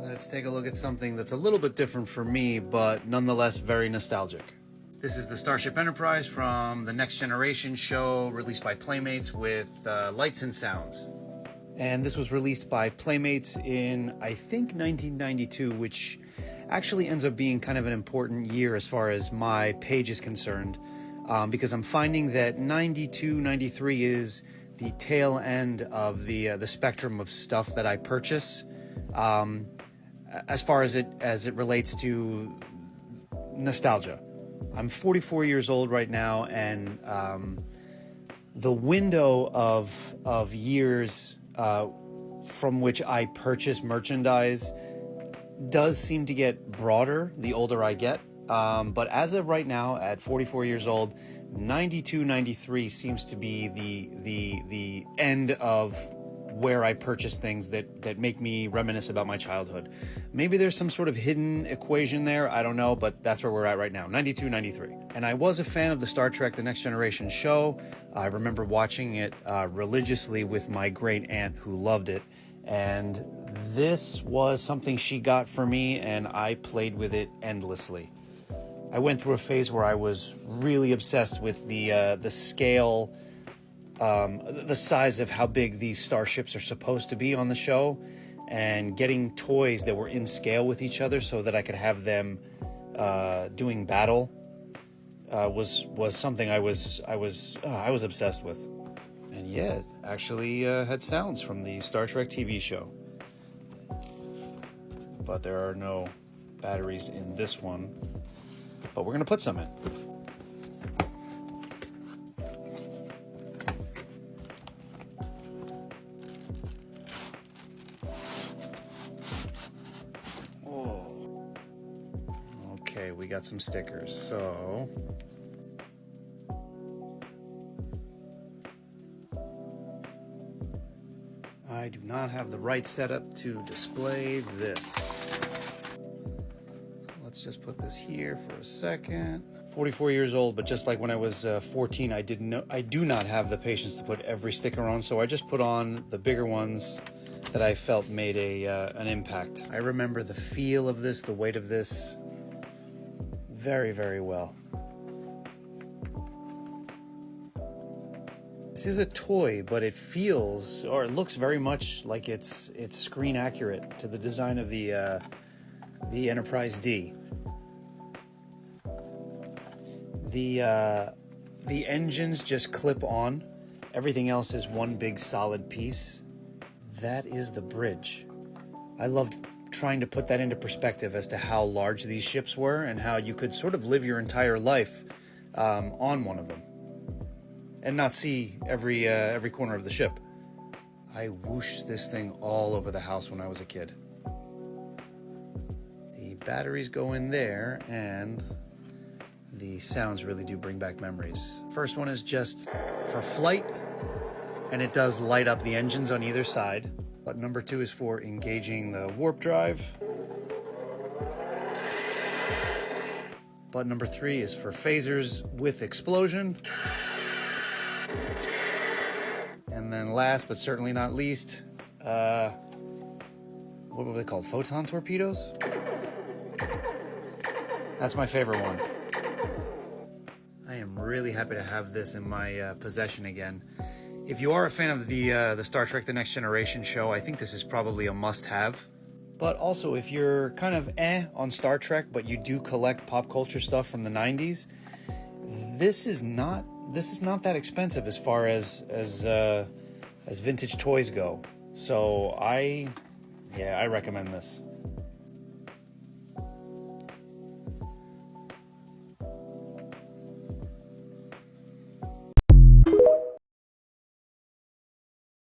Let's take a look at something that's a little bit different for me, but nonetheless very nostalgic. This is the Starship Enterprise from the Next Generation show, released by Playmates with lights and sounds. And this was released by Playmates in, I think, 1992, which actually ends up being kind of an important year as far as my page is concerned, because I'm finding that 92, 93 is the tail end of the spectrum of stuff that I purchase, as far as it relates to nostalgia. I'm 44 years old right now, and the window of years from which I purchase merchandise does seem to get broader the older I get. But as of right now, at 44 years old, 92, 93 seems to be the end of where I purchase things that make me reminisce about my childhood. Maybe there's some sort of hidden equation there, I don't know, but that's where we're at right now, 92, 93. And I was a fan of the Star Trek The Next Generation show. I remember watching it religiously with my great aunt who loved it. And this was something she got for me, and I played with it endlessly. I went through a phase where I was really obsessed with the scale, the size of how big these starships are supposed to be on the show, and getting toys that were in scale with each other so that I could have them doing battle was something I was obsessed with. And yeah, it actually had sounds from the Star Trek TV show. But there are no batteries in this one. But we're gonna put some in. Oh. Okay, we got some stickers, so I do not have the right setup to display this. So let's just put this here for a second. 44 years old, but just like when I was 14, I do not have the patience to put every sticker on, so I just put on the bigger ones that I felt made an impact. I remember the feel of this, the weight of this, very, very well. This is a toy, but it feels, or it looks very much like it's screen accurate to the design of the Enterprise D. The engines just clip on. Everything else is one big solid piece. That is the bridge. I loved trying to put that into perspective as to how large these ships were and how you could sort of live your entire life on one of them and not see every corner of the ship. I whooshed this thing all over the house when I was a kid. The batteries go in there, and the sounds really do bring back memories. First one is just for flight, and it does light up the engines on either side. Button number 2 is for engaging the warp drive. Button number 3 is for phasers with explosion. And then last, but certainly not least, what were they called? Photon torpedoes? That's my favorite one. I am really happy to have this in my possession again. If you are a fan of the Star Trek The Next Generation show, I think this is probably a must-have. But also, if you're kind of on Star Trek, but you do collect pop culture stuff from the 90s, this is not that expensive as far as vintage toys go. So I recommend this.